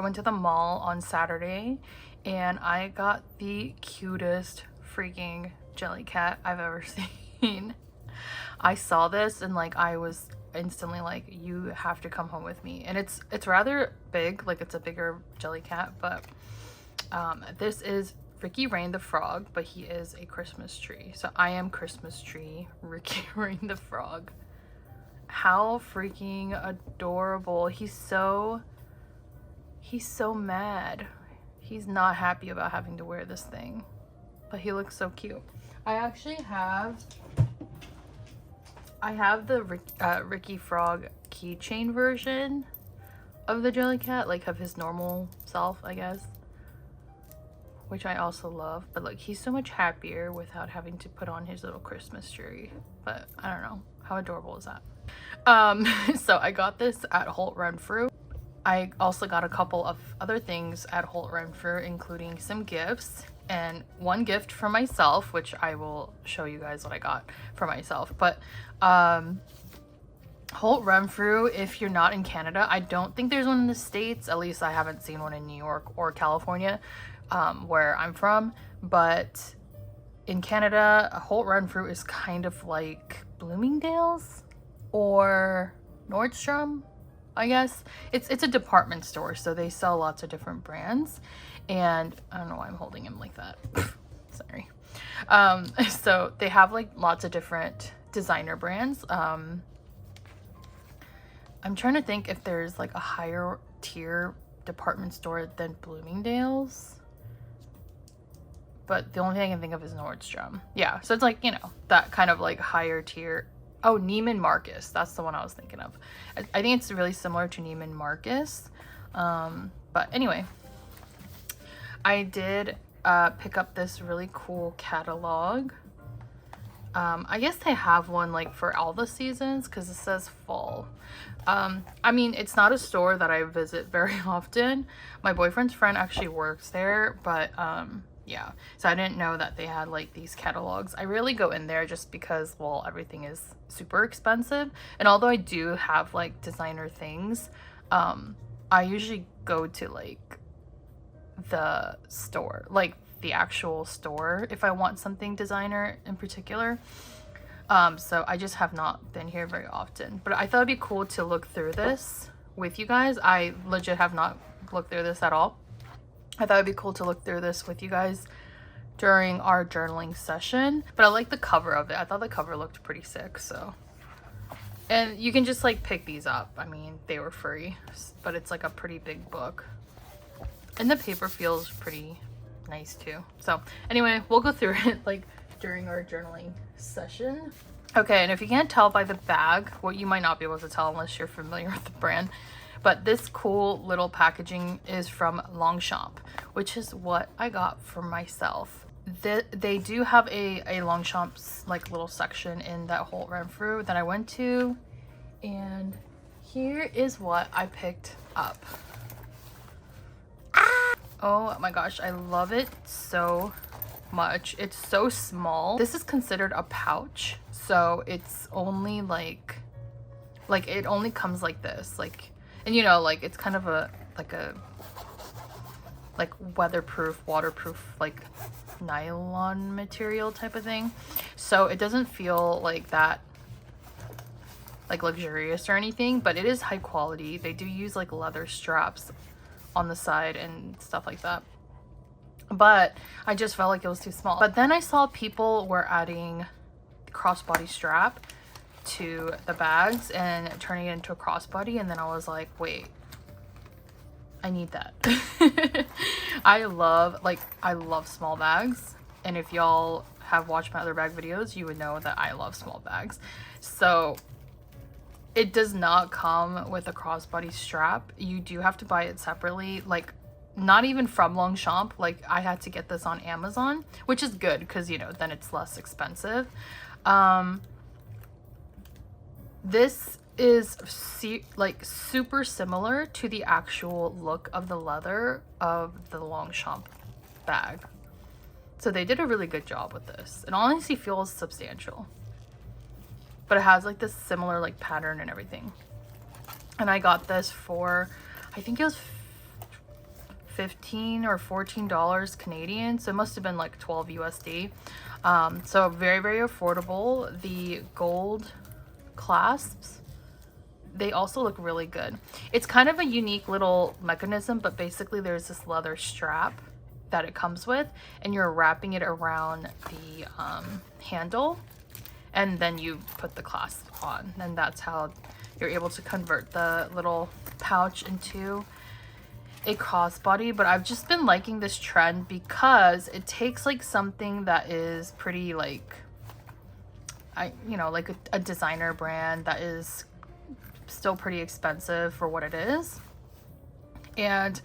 I went to the mall on Saturday and I got the cutest freaking Jellycat I've ever seen. I saw this and like I was instantly like, you have to come home with me. And it's rather big, like it's a bigger Jellycat, but this is Ricky Rain the frog, but he is a Christmas tree. So I am Christmas tree Ricky Rain the frog. How freaking adorable. He's so mad. He's not happy about having to wear this thing, but he looks so cute. I actually have the Ricky Frog keychain version of the Jellycat, like of his normal self, I guess, which I also love. But like, he's so much happier without having to put on his little Christmas tree. But I don't know, how adorable is that? So I got this at Holt Renfrew. I also got a couple of other things at Holt Renfrew, including some gifts and one gift for myself, which I will show you guys what I got for myself. But Holt Renfrew, if you're not in Canada, I don't think there's one in the States. At least I haven't seen one in New York or California, where I'm from. But in Canada, Holt Renfrew is kind of like Bloomingdale's or Nordstrom, I guess. It's a department store, so they sell lots of different brands. And I don't know why I'm holding him like that. Sorry. So they have like lots of different designer brands. I'm trying to think if there's like a higher tier department store than Bloomingdale's, but the only thing I can think of is Nordstrom. Yeah, so it's like, you know, that kind of like higher tier. Oh, Neiman Marcus, that's the one I was thinking of. I think it's really similar to Neiman Marcus. But anyway, I did pick up this really cool catalog. I guess they have one like for all the seasons because it says fall. I mean, it's not a store that I visit very often. My boyfriend's friend actually works there, but yeah, so I didn't know that they had like these catalogs. I rarely go in there just because, well, everything is super expensive. And although I do have like designer things, I usually go to like the store, like the actual store, if I want something designer in particular. So I just have not been here very often, but I thought it'd be cool to look through this with you guys. I legit have not looked through this at all. I thought it'd be cool to look through this with you guys during our journaling session, but I like the cover of it. I thought the cover looked pretty sick. So, and you can just like pick these up. I mean, they were free, but it's like a pretty big book, and the paper feels pretty nice too. So anyway, we'll go through it like during our journaling session. Okay, and if you can't tell by the bag, what you might not be able to tell unless you're familiar with the brand, but this cool little packaging is from Longchamp, which is what I got for myself. They do have a Longchamp's like little section in that Holt Renfrew that I went to, and here is what I picked up. Oh my gosh, I love it so much. It's so small. This is considered a pouch, so it's only like it only comes like this, like, and you know, like it's kind of a like weatherproof, waterproof, like nylon material type of thing, so it doesn't feel like that like luxurious or anything, but it is high quality. They do use like leather straps on the side and stuff like that, but I just felt like it was too small. But then I saw people were adding the crossbody strap to the bags and turning it into a crossbody, and then I was like, wait, I need that. I love small bags, and if y'all have watched my other bag videos, you would know that I love small bags. So it does not come with a crossbody strap. You do have to buy it separately, like not even from Longchamp. Like I had to get this on Amazon, which is good because, you know, then it's less expensive. This is like super similar to the actual look of the leather of the Longchamp bag. So they did a really good job with this. It honestly feels substantial, but it has like this similar like pattern and everything. And I got this for, I think it was $15 or $14 Canadian, so it must have been like 12 USD. So very, very affordable. The gold clasps, they also look really good. It's kind of a unique little mechanism, but basically there's this leather strap that it comes with, and you're wrapping it around the handle, and then you put the clasp on, and that's how you're able to convert the little pouch into a crossbody. But I've just been liking this trend because it takes like something that is pretty like, like a designer brand that is still pretty expensive for what it is, and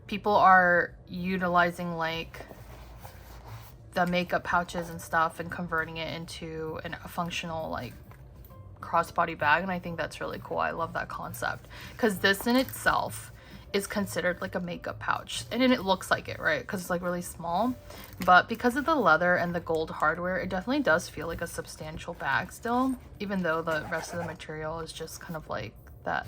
people are utilizing like the makeup pouches and stuff and converting it into a functional like crossbody bag, and I think that's really cool. I love that concept because this in itself is considered like a makeup pouch, and it looks like it, right? Because it's like really small, but because of the leather and the gold hardware, it definitely does feel like a substantial bag still, even though the rest of the material is just kind of like that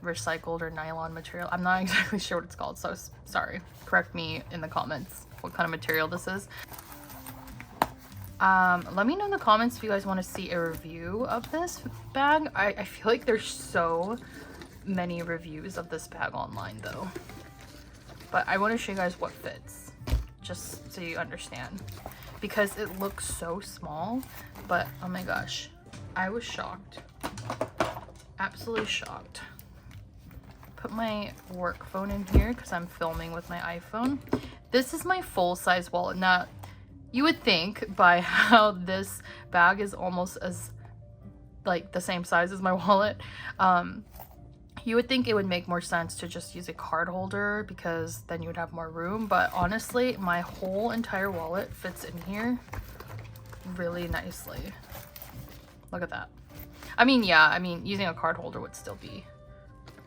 recycled or nylon material. I'm not exactly sure what it's called, so sorry, correct me in the comments what kind of material this is. Let me know in the comments if you guys want to see a review of this bag. I feel like there's so many reviews of this bag online though, but I want to show you guys what fits, just so you understand, because it looks so small, but oh my gosh, I was shocked, absolutely shocked. Put my work phone in here because I'm filming with my iPhone. This is my full-size wallet. Now you would think by how this bag is almost as like the same size as my wallet, you would think it would make more sense to just use a card holder because then you would have more room, but honestly my whole entire wallet fits in here really nicely. Look at that. I mean, yeah, I mean using a card holder would still be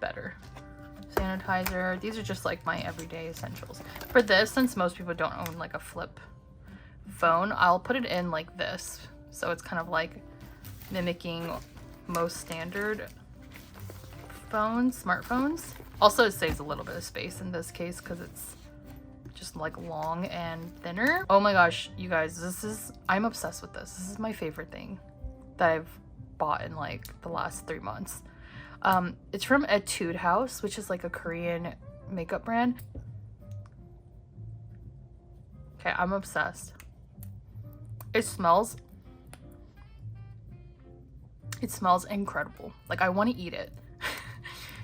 better. Sanitizer, these are just like my everyday essentials. For this, since most people don't own like a flip phone, I'll put it in like this, so it's kind of like mimicking most standard smartphones. Also, it saves a little bit of space in this case because it's just like long and thinner. Oh my gosh, you guys, I'm obsessed with this. This is my favorite thing that I've bought in like the last 3 months. It's from Etude House, which is like a Korean makeup brand. Okay, I'm obsessed. It smells incredible. Like I want to eat it.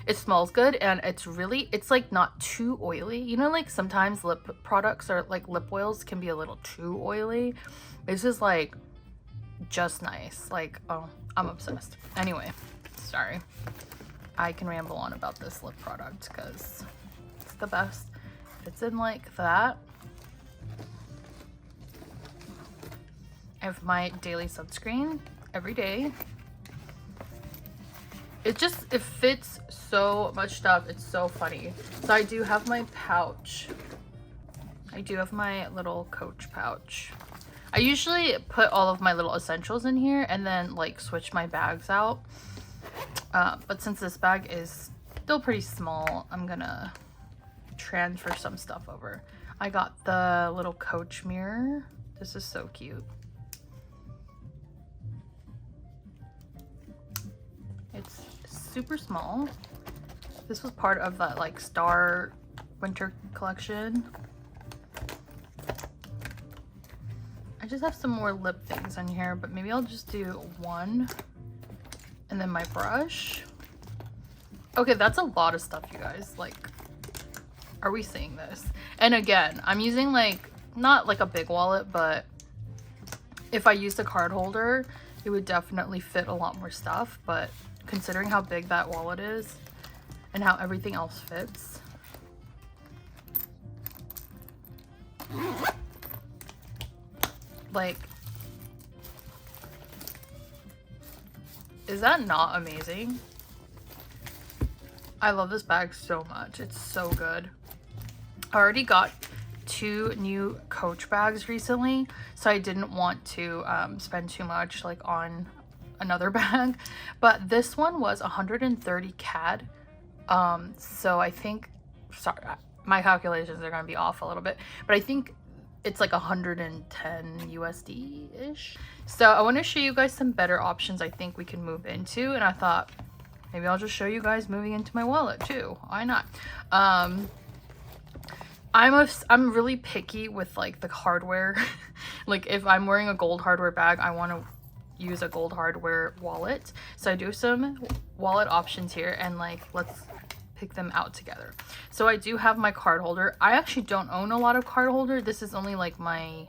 It smells good, and it's like not too oily. You know, like sometimes lip products or like lip oils can be a little too oily. This is like just nice. Like, oh, I'm obsessed. Anyway, sorry. I can ramble on about this lip product because it's the best. It's in like that. I have my daily sunscreen every day. It fits so much stuff. It's so funny. So I do have my pouch. I do have my little Coach pouch. I usually put all of my little essentials in here and then like switch my bags out. But since this bag is still pretty small, I'm gonna transfer some stuff over. I got the little Coach mirror. This is so cute. It's super small. This was part of that like Star winter collection. I just have some more lip things on here, but maybe I'll just do one. And then my brush. Okay, that's a lot of stuff, you guys. Like, are we seeing this? And again, I'm using like, not like a big wallet, but if I used a card holder, it would definitely fit a lot more stuff. But considering how big that wallet is and how everything else fits. Like, is that not amazing? I love this bag so much. It's so good. I already got 2 new Coach bags recently, so I didn't want to spend too much like on another bag, but this one was 130 CAD. So I think sorry, my calculations are going to be off a little bit, but I think it's like 110 USD-ish. So I want to show you guys some better options I think we can move into, and I thought maybe I'll just show you guys moving into my wallet too. Why not? I'm really picky with like the hardware. Like if I'm wearing a gold hardware bag, I want to use a gold hardware wallet. So I do some wallet options here, and like let's pick them out together. So I do have my card holder. I actually don't own a lot of card holder. This is only like my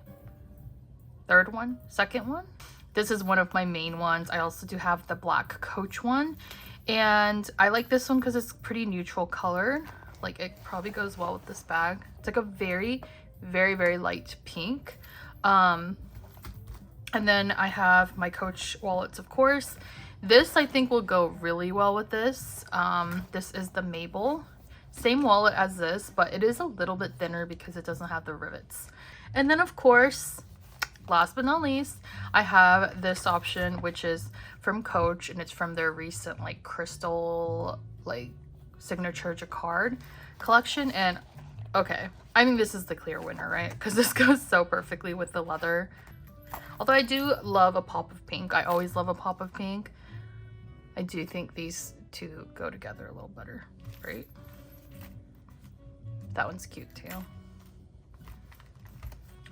second one. This is one of my main ones. I also do have the black Coach one, and I like this one because it's pretty neutral color. Like it probably goes well with this bag. It's like a very, very, very light pink. And then I have my Coach wallets, of course. This I think will go really well with this. This is the Mabel. Same wallet as this, but it is a little bit thinner because it doesn't have the rivets. And then of course, last but not least, I have this option, which is from Coach, and it's from their recent like crystal like signature jacquard collection. And okay, I think this is the clear winner, right? Because this goes so perfectly with the leather. Although I do love a pop of pink. I always love a pop of pink. I do think these two go together a little better, right? That one's cute too.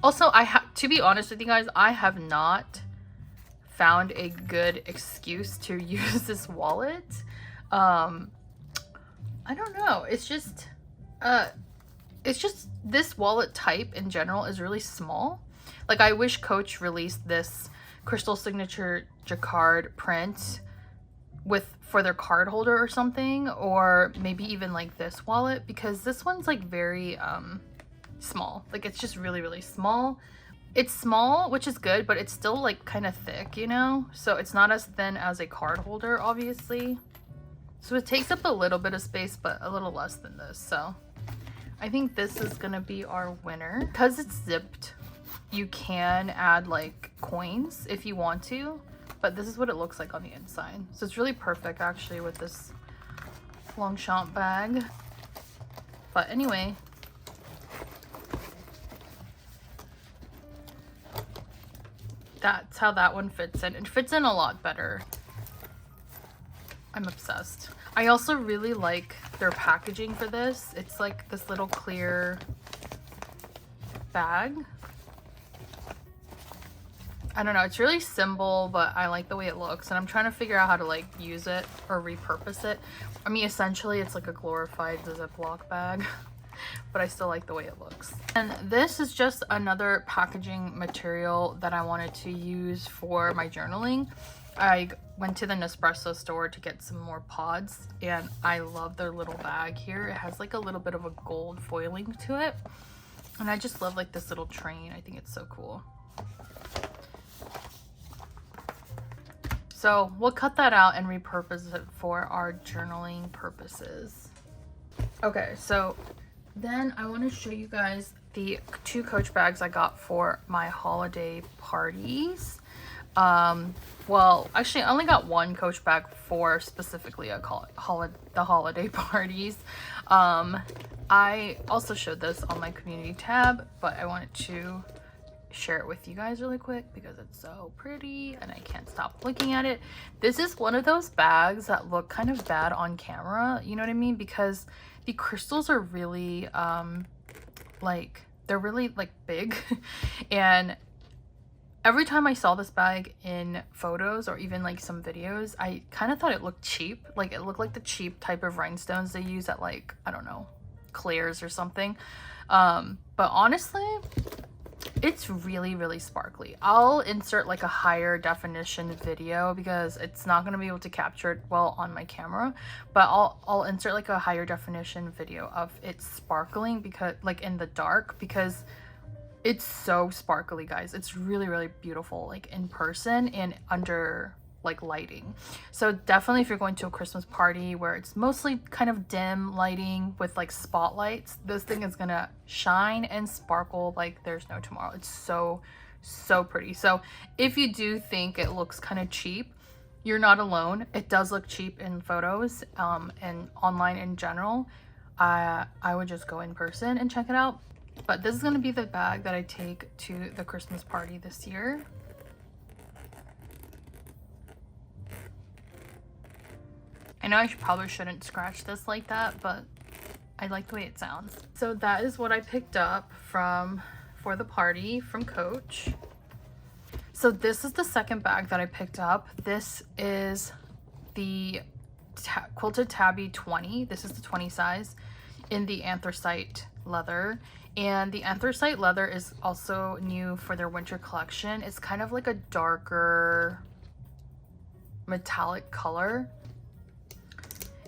Also, to be honest with you guys, I have not found a good excuse to use this wallet. I don't know. It's just this wallet type in general is really small. Like I wish Coach released this crystal signature jacquard print for their card holder or something, or maybe even like this wallet, because this one's like very small. Like it's just really, really small. It's small, which is good, but it's still like kind of thick, you know? So it's not as thin as a card holder, obviously. So it takes up a little bit of space, but a little less than this. So I think this is gonna be our winner. Because it's zipped, you can add like coins if you want to, but this is what it looks like on the inside. So it's really perfect actually with this Longchamp bag. But anyway, that's how that one fits in. It fits in a lot better. I'm obsessed. I also really like their packaging for this. It's like this little clear bag. I don't know, it's really simple, but I like the way it looks, and I'm trying to figure out how to like use it or repurpose it. I mean, essentially it's like a glorified Ziploc bag, but I still like the way it looks. And this is just another packaging material that I wanted to use for my journaling. I went to the Nespresso store to get some more pods, and I love their little bag here. It has like a little bit of a gold foiling to it, and I just love like this little train. I think it's so cool. So we'll cut that out and repurpose it for our journaling purposes. Okay, so then I want to show you guys the 2 Coach bags I got for my holiday parties. Well, actually I only got 1 Coach bag for specifically the holiday parties. I also showed this on my community tab, but I wanted to share it with you guys really quick because it's so pretty and I can't stop looking at it. This is one of those bags that look kind of bad on camera, you know what I mean? Because the crystals are really they're really like big and every time I saw this bag in photos or even like some videos, I kind of thought it looked cheap. Like it looked like the cheap type of rhinestones they use at like, I don't know, Claire's or something. But honestly, it's really, really sparkly. I'll insert like a higher definition video because it's not going to be able to capture it well on my camera, but I'll insert like a higher definition video of it sparkling, because like in the dark, because it's so sparkly, guys. It's really, really beautiful like in person and under like lighting. So definitely if you're going to a Christmas party where it's mostly kind of dim lighting with like spotlights, this thing is gonna shine and sparkle like there's no tomorrow. It's so pretty. So if you do think it looks kind of cheap, you're not alone. It does look cheap in photos and online in general. I would just go in person and check it out. But this is going to be the bag that I take to the Christmas party this year. I know I probably shouldn't scratch this like that, but I like the way it sounds. So that is what I picked up for the party from Coach. So this is the second bag that I picked up. This is the Quilted Tabby 20. This is the 20 size in the anthracite leather. And the anthracite leather is also new for their winter collection. It's kind of like a darker metallic color.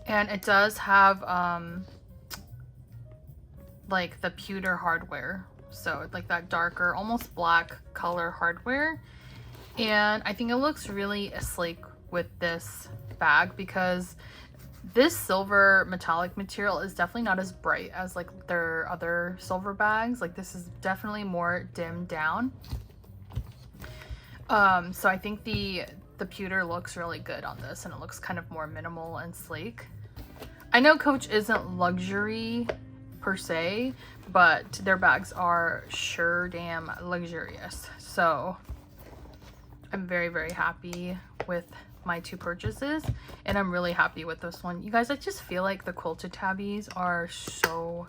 And it does have like the pewter hardware. So like that darker, almost black color hardware. And I think it looks really sleek with this bag because this silver metallic material is definitely not as bright as like their other silver bags. Like this is definitely more dimmed down. So I think the pewter looks really good on this, and it looks kind of more minimal and sleek. I know Coach isn't luxury per se, but their bags are sure damn luxurious. So I'm very, very happy with my two purchases, and I'm really happy with this one. You guys, I just feel like the Quilted Tabbies are so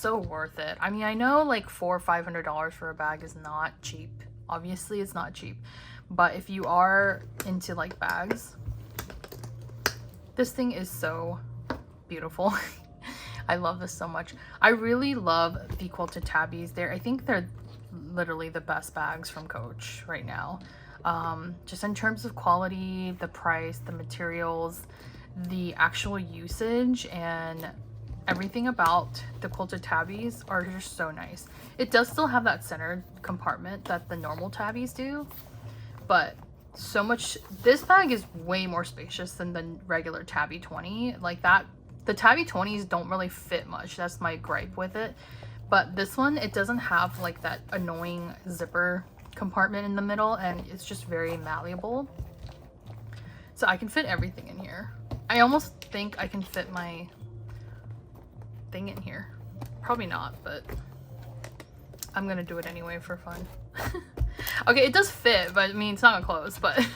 worth it. I mean, I know like $400 or $500 for a bag is not cheap. Obviously it's not cheap, but if you are into like bags, this thing is so beautiful. I love this so much. I really love the Quilted Tabbies. I think they're literally the best bags from Coach right now. Just in terms of quality, the price, the materials, the actual usage, and everything about the Quilted Tabbies are just so nice. It does still have that center compartment that the normal Tabbies do, but so much. This bag is way more spacious than the regular Tabby 20. Like that, the Tabby 20s don't really fit much. That's my gripe with it. But this one, it doesn't have like that annoying zipper compartment in the middle, and it's just very malleable. So I can fit everything in here. I almost think I can fit my thing in here. Probably not, but I'm gonna do it anyway for fun. Okay, it does fit, but I mean, it's not gonna close, but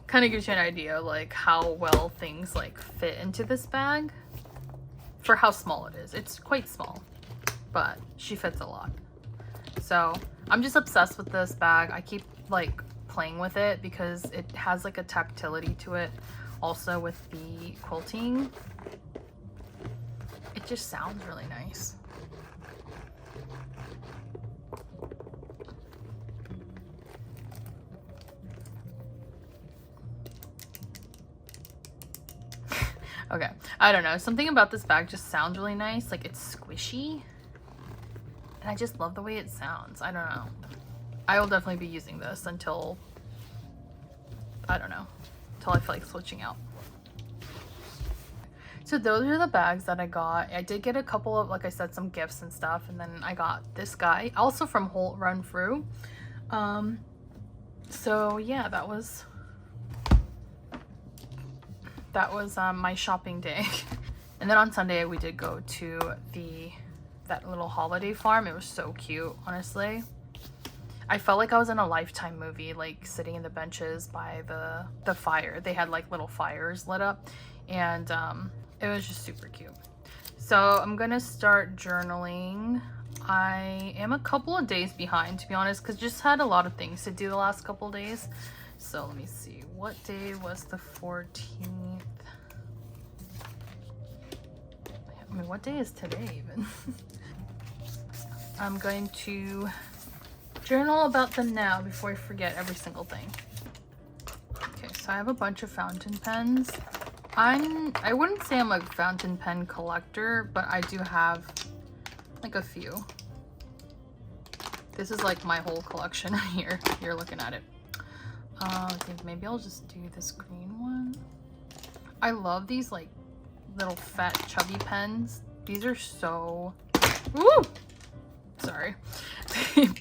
kind of gives you an idea like how well things like fit into this bag for how small it is. It's quite small, but she fits a lot. So I'm just obsessed with this bag. I keep like playing with it because it has like a tactility to it. Also with the quilting, it just sounds really nice. Okay, I don't know. Something about this bag just sounds really nice. Like it's squishy. And I just love the way it sounds. I don't know. I will definitely be using this until, I don't know, until I feel like switching out. So those are the bags that I got. I did get a couple of, like I said, some gifts and stuff. And then I got this guy, also from Holt Renfrew. So yeah, that was my shopping day. And then on Sunday we did go to that little holiday farm. It was so cute, honestly. I felt like I was in a Lifetime movie, like sitting in the benches by the fire. They had like little fires lit up, and it was just super cute. So I'm gonna start journaling. I am a couple of days behind, to be honest, because just had a lot of things to do the last couple of days. So let me see, what day was the 14th? I mean, what day is today even? I'm going to journal about them now before I forget every single thing. Okay, so I have a bunch of fountain pens. I wouldn't say I'm a fountain pen collector, but I do have like a few. This is like my whole collection right here. You're looking at it. I think maybe I'll just do this green one. I love these like little fat chubby pens. These are so, ooh, sorry.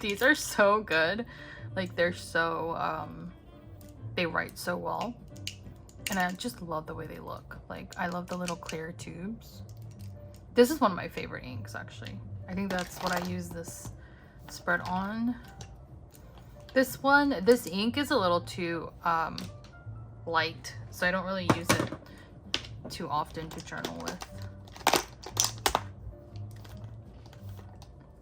These are so good. Like they're so, they write so well. And I just love the way they look. Like I love the little clear tubes. This is one of my favorite inks, actually. I think that's what I use this spread on. This ink is a little too light, so I don't really use it too often to journal with.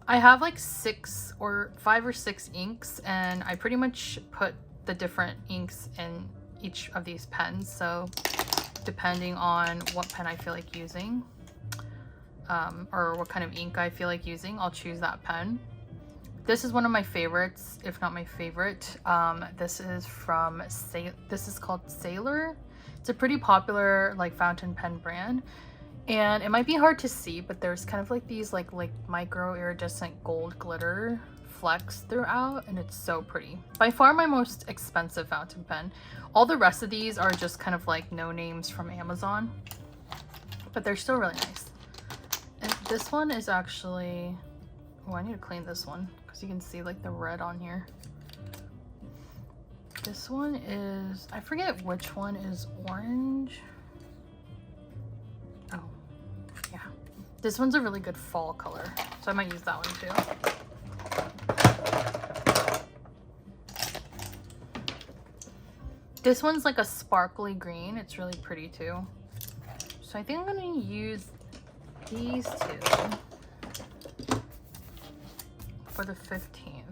I have like 5 or 6 inks, and I pretty much put the different inks in each of these pens, so depending on what pen I feel like using, or what kind of ink I feel like using, I'll choose that pen. This is one of my favorites, if not my favorite. This is called Sailor. It's a pretty popular like fountain pen brand, and it might be hard to see, but there's kind of like these like micro iridescent gold glitter flecks throughout, and it's so pretty. By far my most expensive fountain pen. All the rest of these are just kind of like no names from Amazon, but they're still really nice. And this one is actually, oh, I need to clean this one because you can see like the red on here. This one is, I forget which one is orange. Oh, yeah. This one's a really good fall color, so I might use that one too. This one's like a sparkly green. It's really pretty too. So I think I'm gonna use these two for the 15th.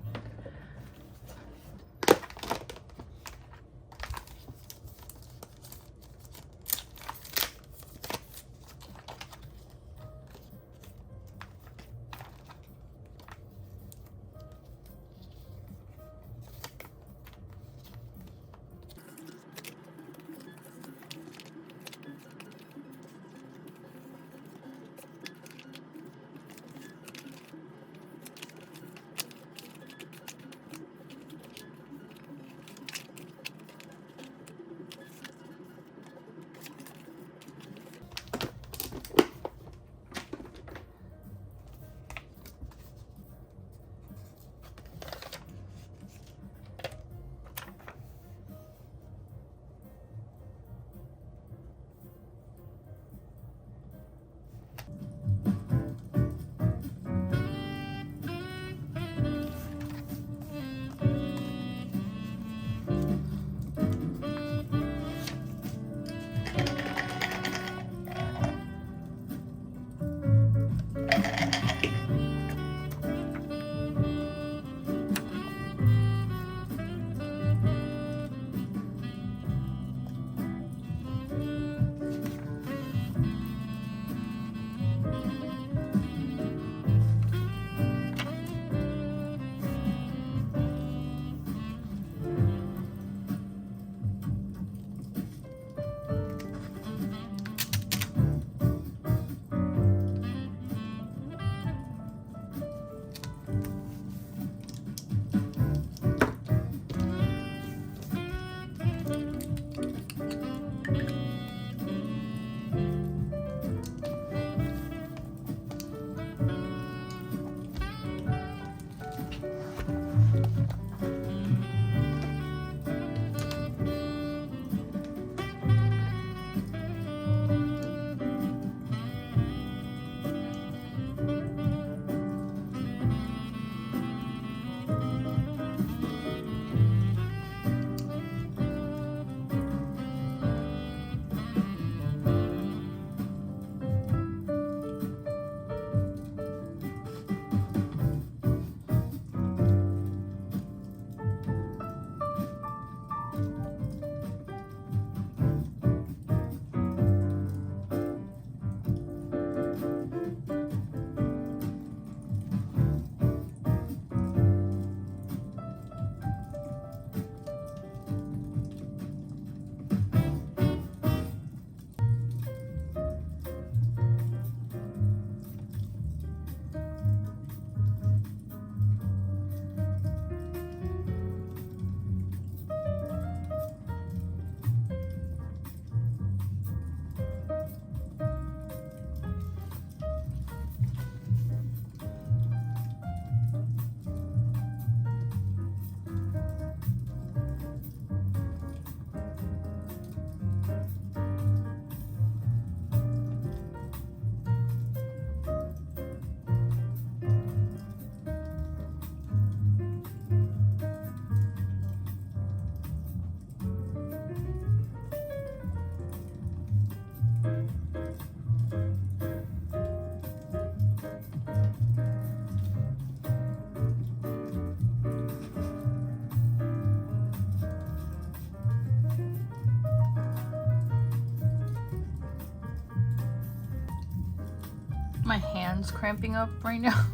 My hand's cramping up right now.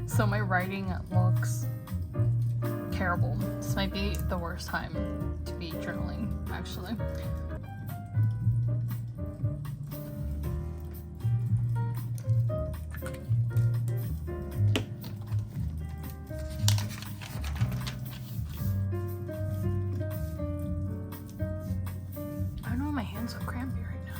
So my writing looks terrible. This might be the worst time to be journaling, actually. I don't know why my hands are crampy right now.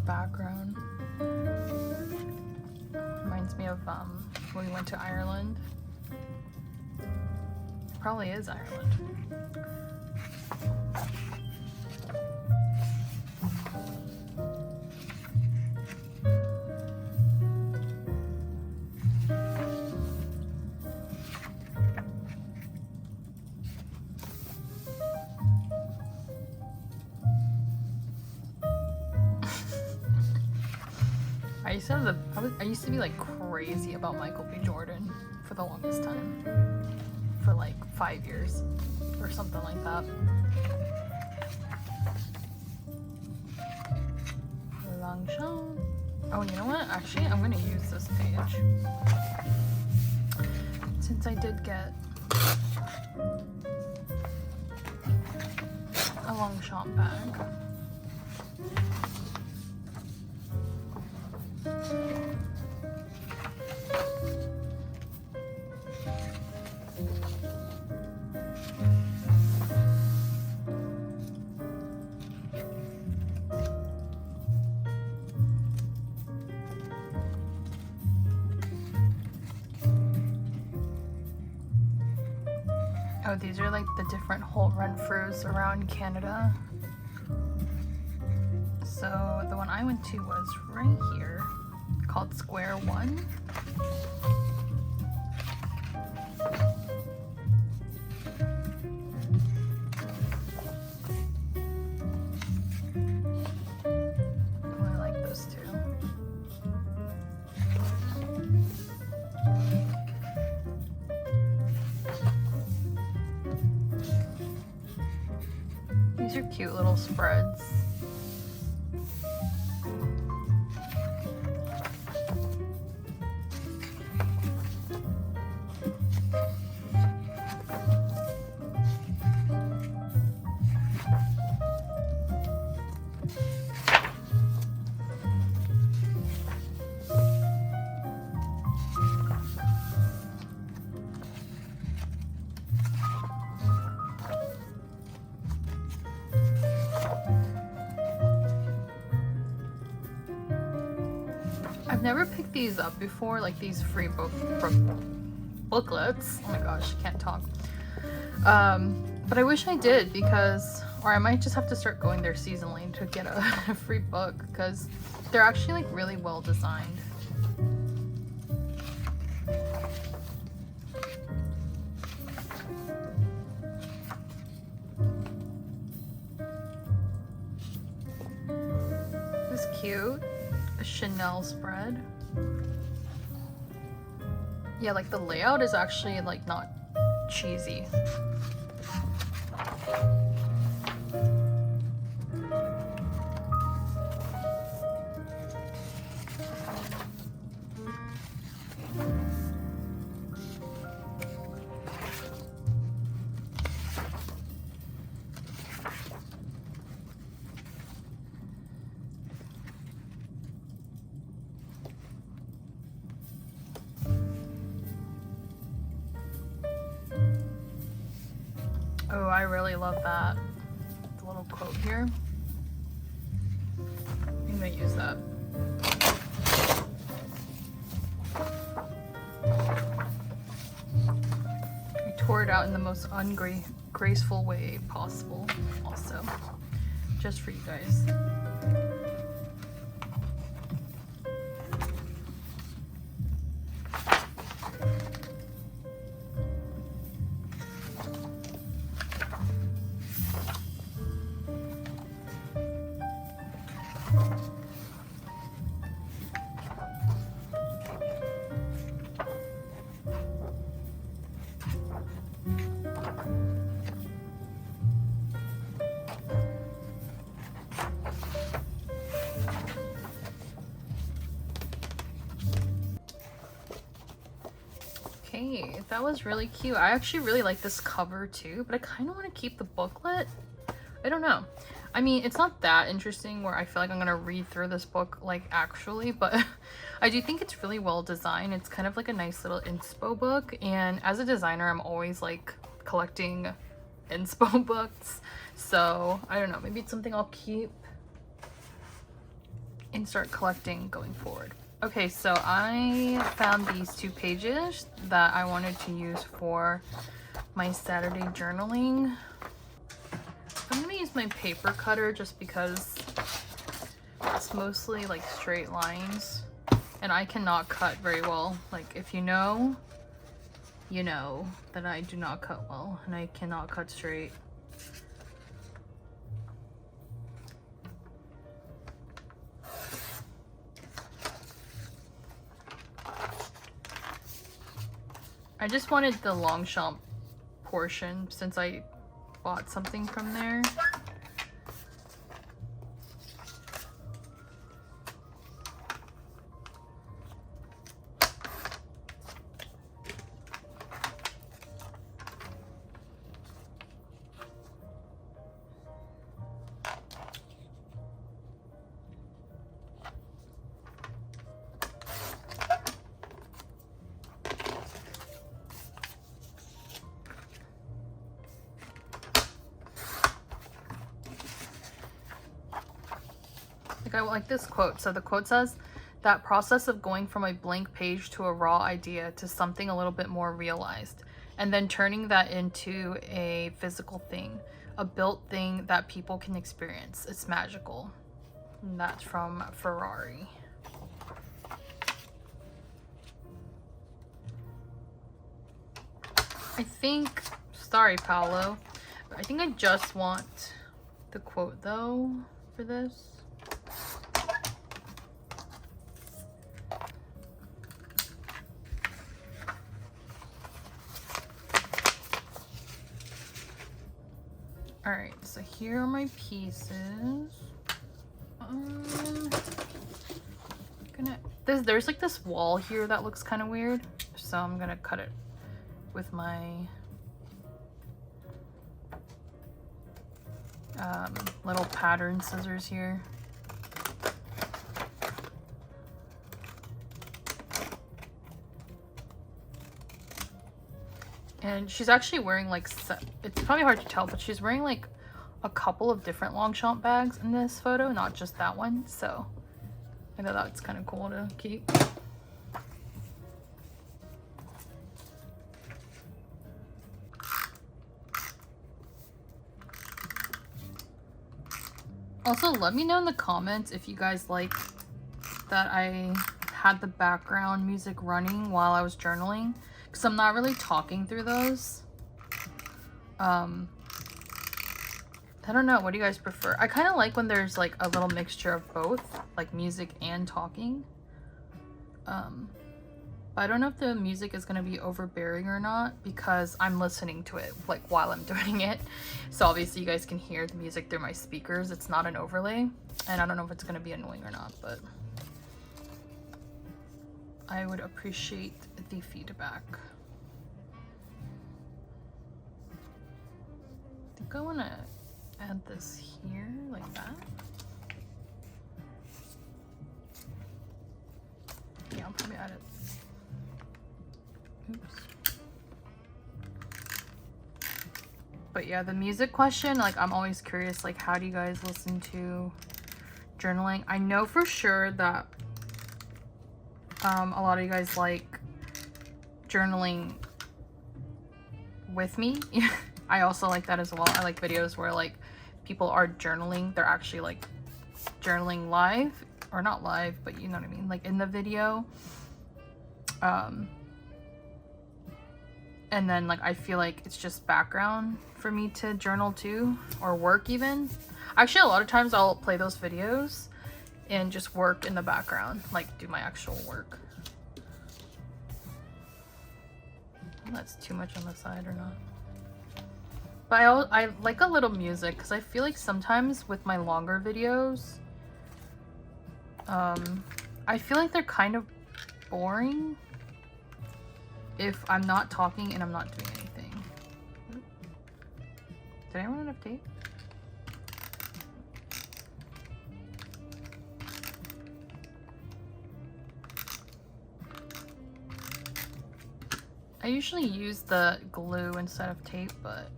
Background reminds me of when we went to Ireland. Probably is Ireland. I used to be like crazy about Michael B. Jordan for the longest time. For like 5 years or something like that. Longchamp. Oh, you know what? Actually, I'm gonna use this page. Since I did get a Longchamp bag. Oh, these are like the different Holt Renfrews around Canada. So the one I went to was right here, called Square One. I like those two. These are cute little spreads. never picked these up before, like these free booklets. Oh my gosh, can't talk. But I wish I did, because, or I might just have to start going there seasonally to get a free book, because they're actually like really well designed. This is cute. A Chanel spread. Yeah, like the layout is actually like not cheesy. Oh, I really love that. The little quote here. I'm gonna use that. I tore it out in the most ungraceful way possible, also, just for you guys. Okay, that was really cute. I actually really like this cover too, but I kind of want to keep the booklet. I don't know. I mean, it's not that interesting where I feel like I'm gonna read through this book like actually, but I do think it's really well designed. It's kind of like a nice little inspo book, and as a designer I'm always like collecting inspo books, so I don't know, maybe it's something I'll keep and start collecting going forward. Okay, so I found these 2 pages that I wanted to use for my Saturday journaling. I'm gonna use my paper cutter just because it's mostly like straight lines and I cannot cut very well. Like, if you know, you know that I do not cut well and I cannot cut straight. I just wanted the Longchamp portion since I bought something from there. I like this quote. So the quote says, "That process of going from a blank page to a raw idea to something a little bit more realized, and then turning that into a physical thing, a built thing that people can experience. It's magical." And that's from Ferrari. I think, sorry Paolo, I think I just want the quote though for this. All right, so here are my pieces. There's like this wall here that looks kind of weird, so I'm gonna cut it with my little pattern scissors here. And she's actually wearing like, it's probably hard to tell, but she's wearing like a couple of different Longchamp bags in this photo, not just that one. So I thought that's kind of cool to keep. Also, let me know in the comments if you guys like that I had the background music running while I was journaling, because I'm not really talking through those. I don't know, what do you guys prefer? I kind of like when there's like a little mixture of both, like music and talking. But I don't know if the music is going to be overbearing or not, because I'm listening to it like while I'm doing it. So obviously you guys can hear the music through my speakers. It's not an overlay, and I don't know if it's going to be annoying or not, but I would appreciate the feedback. I think I want to add this here like that. Yeah, I'll probably add it. Oops. But yeah, the music question, like I'm always curious, like how do you guys listen to journaling? I know for sure that a lot of you guys like journaling with me. I also like that as well. I like videos where like people are journaling. They're actually like journaling live, or not live, but you know what I mean, like in the video. And then like I feel like it's just background for me to journal too, or work even. Actually, a lot of times I'll play those videos and just work in the background, like do my actual work. That's too much on the side or not. But I like a little music, because I feel like sometimes with my longer videos, I feel like they're kind of boring if I'm not talking and I'm not doing anything. Did I run out of tape? I usually use the glue instead of tape, but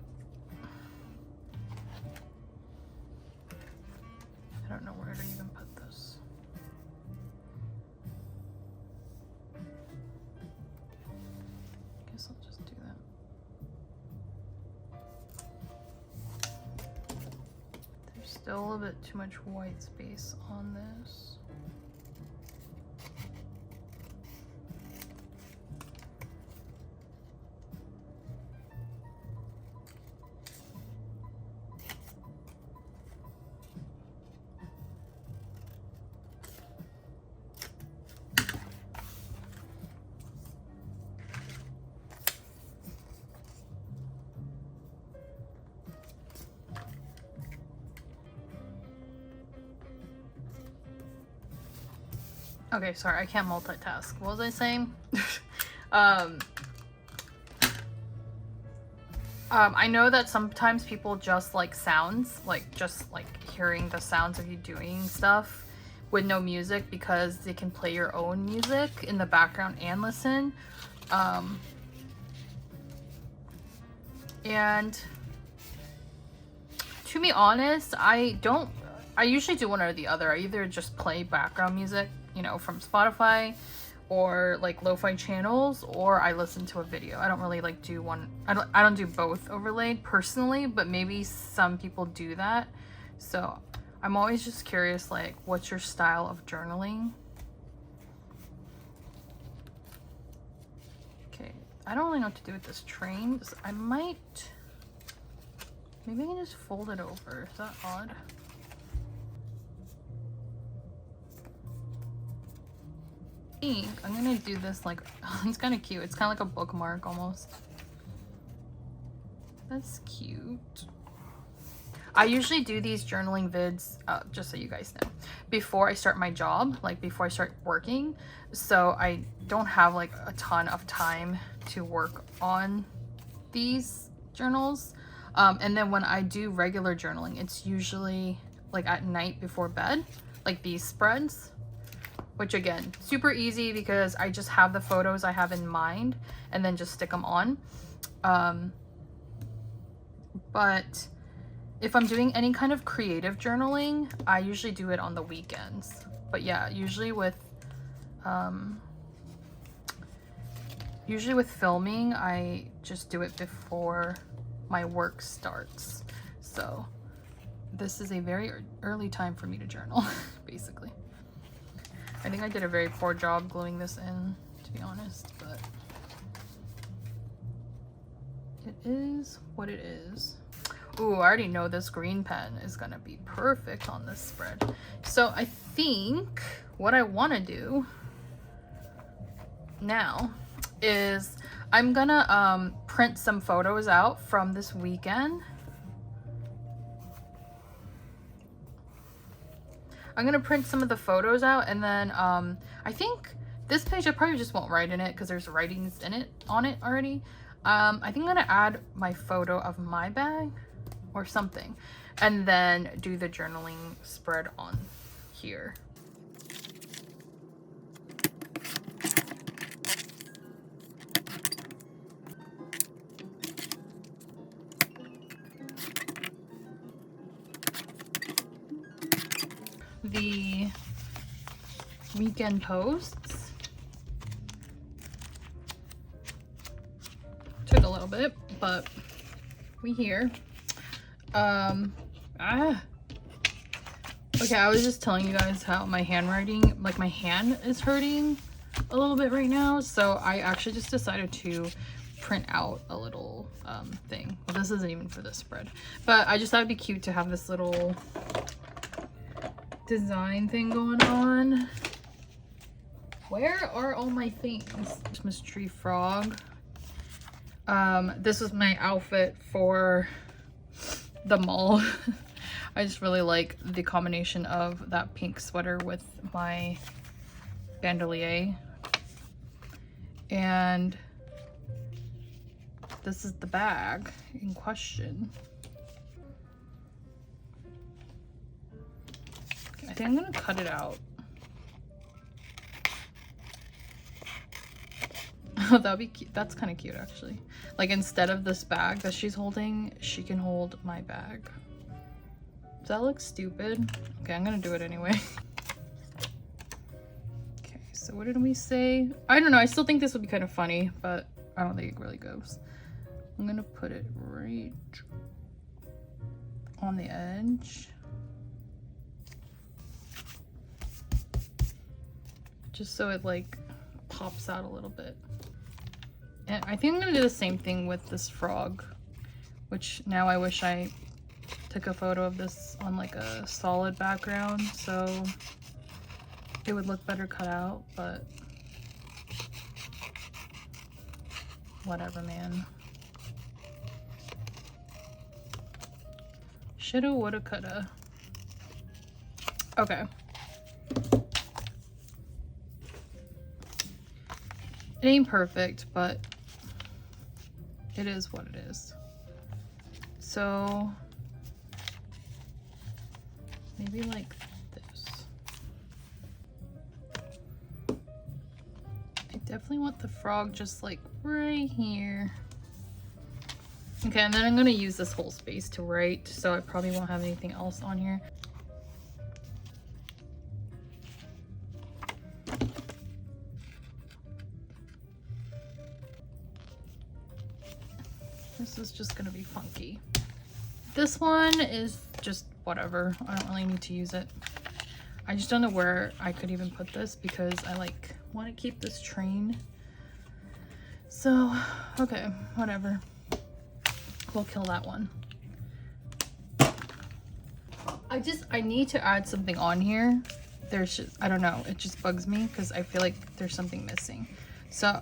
I don't know where to even put this. Guess I'll just do that. There's still a little bit too much white space on this. Okay, sorry, I can't multitask. What was I saying? I know that sometimes people just like sounds, like just like hearing the sounds of you doing stuff with no music, because they can play your own music in the background and listen. And to be honest, I usually do one or the other. I either just play background music, you know, from Spotify or like lo-fi channels, or I listen to a video. I don't really like do one. I don't do both overlaid personally, but maybe some people do that. So I'm always just curious, like, what's your style of journaling? Okay, I don't really know what to do with this train. I might, maybe I can just fold it over. Is that odd? I'm gonna do this like, it's kind of cute. It's kind of like a bookmark almost. That's cute. I usually do these journaling vids, just so you guys know, before I start my job, like before I start working. So I don't have like a ton of time to work on these journals. And then when I do regular journaling, it's usually like at night before bed, like these spreads. Which again, super easy because I just have the photos I have in mind and then just stick them on. But if I'm doing any kind of creative journaling, I usually do it on the weekends. But yeah, usually with filming, I just do it before my work starts. So this is a very early time for me to journal, basically. I think I did a very poor job gluing this in, to be honest, but it is what it is. Ooh, I already know this green pen is gonna be perfect on this spread. So I think what I wanna do now is I'm gonna print some photos out from this weekend. I'm gonna print some of the photos out, and then I think this page I probably just won't write in it because there's writings in it on it already. I think I'm gonna add my photo of my bag or something, and then do the journaling spread on here. The weekend posts took a little bit, but we here. Okay, I was just telling you guys how my handwriting, like my hand is hurting a little bit right now, so I actually just decided to print out a little thing. Well, this isn't even for this spread, but I just thought it'd be cute to have this little design thing going on. Where are all my things? Christmas tree frog. This was my outfit for the mall. I just really like the combination of that pink sweater with my bandolier. And this is the bag in question. I think I'm gonna cut it out. Oh, that'd be cute. That's kind of cute, actually. Like, instead of this bag that she's holding, she can hold my bag. Does that look stupid? Okay, I'm gonna do it anyway. Okay, so what did we say? I don't know. I still think this would be kind of funny, but I don't think it really goes. I'm gonna put it right on the edge. Just so it like pops out a little bit. And I think I'm gonna do the same thing with this frog, which now I wish I took a photo of this on like a solid background so it would look better cut out, but whatever, man. Shoulda, woulda, coulda. Okay. It ain't perfect, but it is what it is. So maybe like this. I definitely want the frog just like right here. Okay, and then I'm gonna use this whole space to write, so I probably won't have anything else on here. This is just gonna be funky. This one is just whatever. I don't really need to use it. I just don't know where I could even put this because I like want to keep this train. So, okay, whatever. We'll kill that one. I need to add something on here. There's just, I don't know, it just bugs me because I feel like there's something missing. So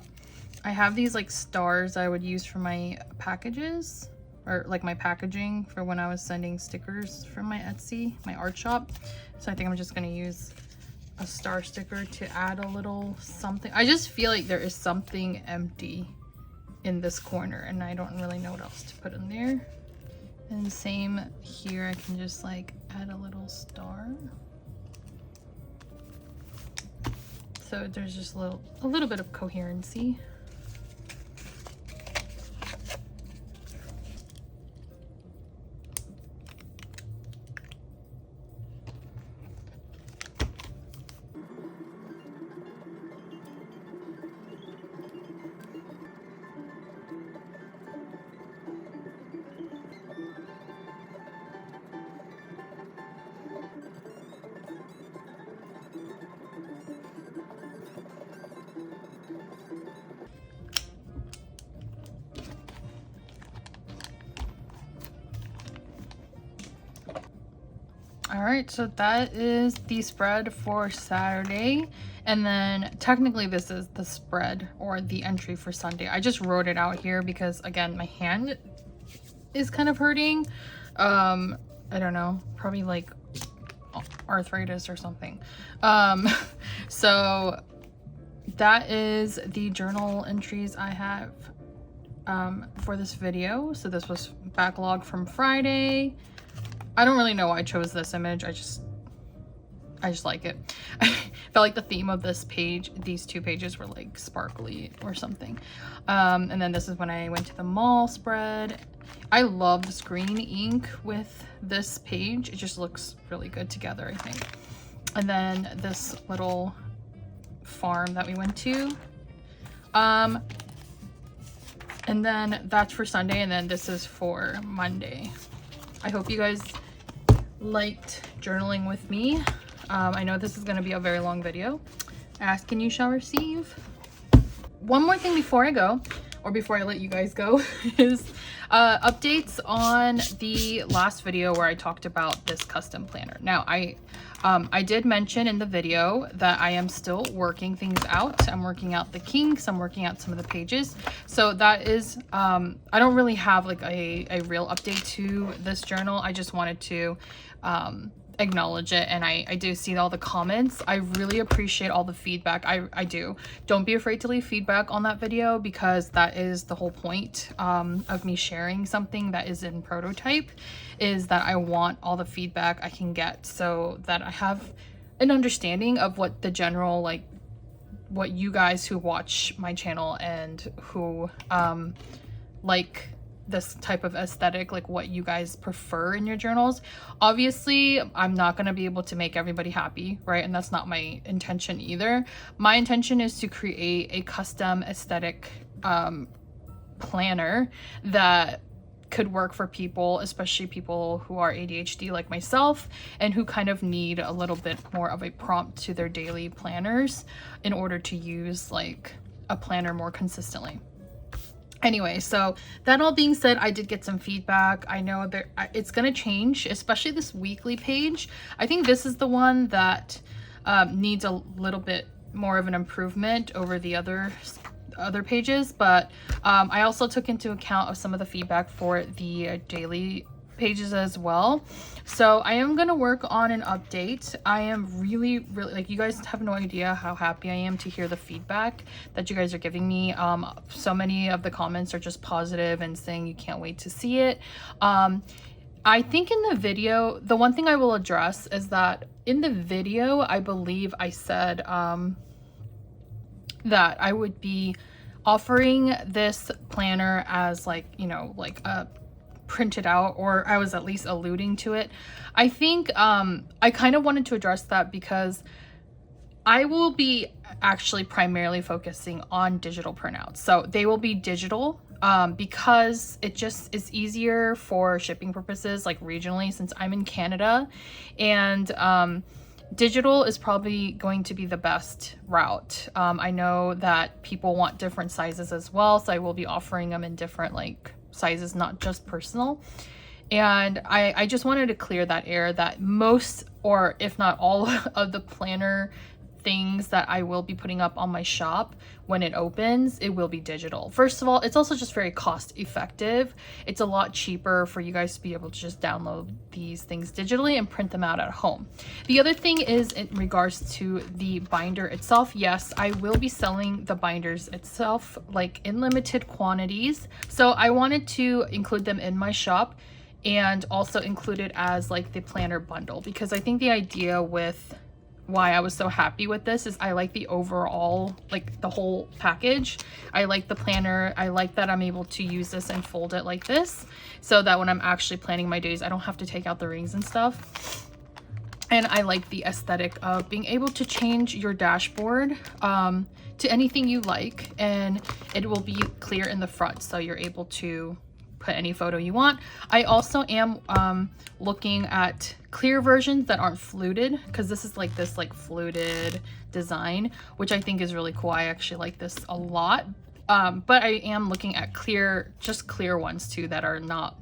I have these like stars I would use for my packages, or like my packaging for when I was sending stickers from my Etsy, my art shop. So I think I'm just gonna use a star sticker to add a little something. I just feel like there is something empty in this corner and I don't really know what else to put in there. And same here, I can just like add a little star. So there's just a little bit of coherency. right, so that is the spread for Saturday. And then technically this is the spread or the entry for Sunday. I just wrote it out here because again, my hand is kind of hurting. I don't know, probably like arthritis or something. So that is the journal entries I have for this video. So this was backlog from Friday. I don't really know why I chose this image. I just like it. I felt like the theme of this page, these two pages were like sparkly or something. And then this is when I went to the mall spread. I love this green ink with this page. It just looks really good together, I think. And then this little farm that we went to. And then that's for Sunday, and then this is for Monday. I hope you guys liked journaling with me. I know this is going to be a very long video. Ask and you shall receive. One more thing before I go, or before I let you guys go, is updates on the last video where I talked about this custom planner. Now, I did mention in the video that I am still working things out. I'm working out the kinks, I'm working out some of the pages. So that is, I don't really have like a real update to this journal. I just wanted to acknowledge it, and I do see all the comments. I really appreciate all the feedback. I do. Don't be afraid to leave feedback on that video, because that is the whole point of me sharing something that is in prototype, is that I want all the feedback I can get so that I have an understanding of what the general, like what you guys who watch my channel and who like this type of aesthetic, like what you guys prefer in your journals. Obviously, I'm not going to be able to make everybody happy, right? And that's not my intention either. My intention is to create a custom aesthetic planner that could work for people, especially people who are ADHD like myself, and who kind of need a little bit more of a prompt to their daily planners in order to use like a planner more consistently. Anyway, so that all being said, I did get some feedback. I know that it's going to change, especially this weekly page. I think this is the one that needs a little bit more of an improvement over the other pages, but I also took into account of some of the feedback for the daily pages as well. So I am going to work on an update. I am really like, you guys have no idea how happy I am to hear the feedback that you guys are giving me. So many of the comments are just positive and saying you can't wait to see it. I think in the video, the one thing I will address is that in the video, I believe I said that I would be offering this planner as like, you know, like a printed out, or I was at least alluding to it. I think I kind of wanted to address that because I will be actually primarily focusing on digital printouts. So they will be digital because it just is easier for shipping purposes, like regionally, since I'm in Canada, and digital is probably going to be the best route. I know that people want different sizes as well, so I will be offering them in different like sizes, not just personal. And I just wanted to clear that air that most, or if not all, of the planner things that I will be putting up on my shop when it opens, it will be digital. First of all, it's also just very cost effective. It's a lot cheaper for you guys to be able to just download these things digitally and print them out at home. The other thing is in regards to the binder itself. Yes, I will be selling the binders itself, like in limited quantities. So I wanted to include them in my shop and also include it as like the planner bundle, because I think the idea with why I was so happy with this is I like the overall, like the whole package. I like the planner. I like that I'm able to use this and fold it like this, so that when I'm actually planning my days, I don't have to take out the rings and stuff. And I like the aesthetic of being able to change your dashboard to anything you like, and it will be clear in the front, so you're able to put any photo you want. I also am looking at clear versions that aren't fluted, because this is like this like fluted design, which I think is really cool. I actually like this a lot. But I am looking at clear, just clear ones too, that are not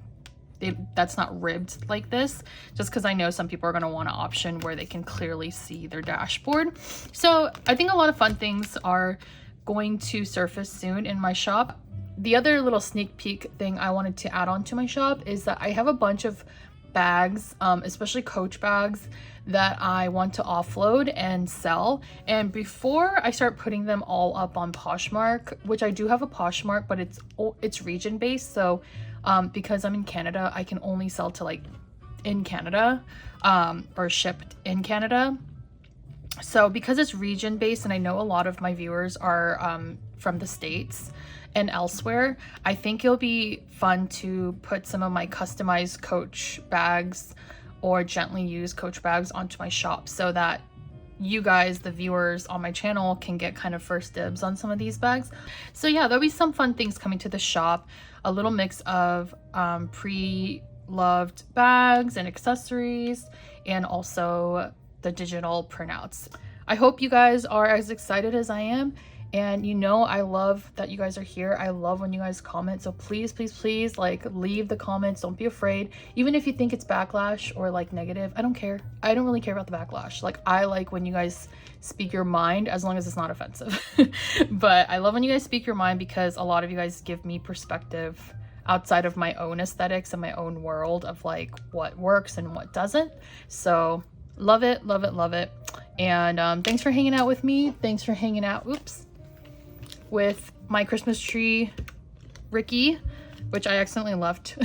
that's not ribbed like this, just because I know some people are going to want an option where they can clearly see their dashboard. So I think a lot of fun things are going to surface soon in my shop. The other little sneak peek thing I wanted to add on to my shop is that I have a bunch of bags, especially Coach bags, that I want to offload and sell. And before I start putting them all up on Poshmark, which I do have a Poshmark, but it's region based, so because I'm in Canada, I can only sell to like in Canada, or shipped in Canada. So because it's region based, and I know a lot of my viewers are from the States and elsewhere, I think it'll be fun to put some of my customized Coach bags or gently used Coach bags onto my shop, so that you guys, the viewers on my channel, can get kind of first dibs on some of these bags. So yeah, there'll be some fun things coming to the shop, a little mix of pre-loved bags and accessories, and also the digital printouts. I hope you guys are as excited as I am. And you know, I love that you guys are here. I love when you guys comment. So please, please, please, like, leave the comments. Don't be afraid. Even if you think it's backlash or like negative, I don't care. I don't really care about the backlash. Like, I like when you guys speak your mind, as long as it's not offensive. But I love when you guys speak your mind, because a lot of you guys give me perspective outside of my own aesthetics and my own world of like what works and what doesn't. So love it, love it, love it. And thanks for hanging out with me. Thanks for hanging out. Oops. With my Christmas tree Ricky, which I accidentally left.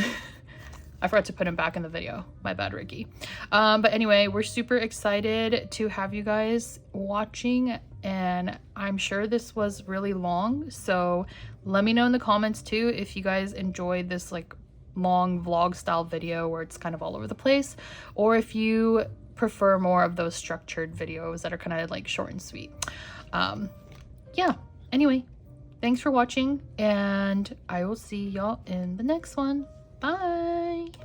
I forgot to put him back in the video. My bad, Ricky. But anyway, we're super excited to have you guys watching, and I'm sure this was really long, so let me know in the comments too if you guys enjoyed this like long vlog style video where it's kind of all over the place, or if you prefer more of those structured videos that are kind of like short and sweet. Yeah, anyway, thanks for watching, and I will see y'all in the next one. Bye.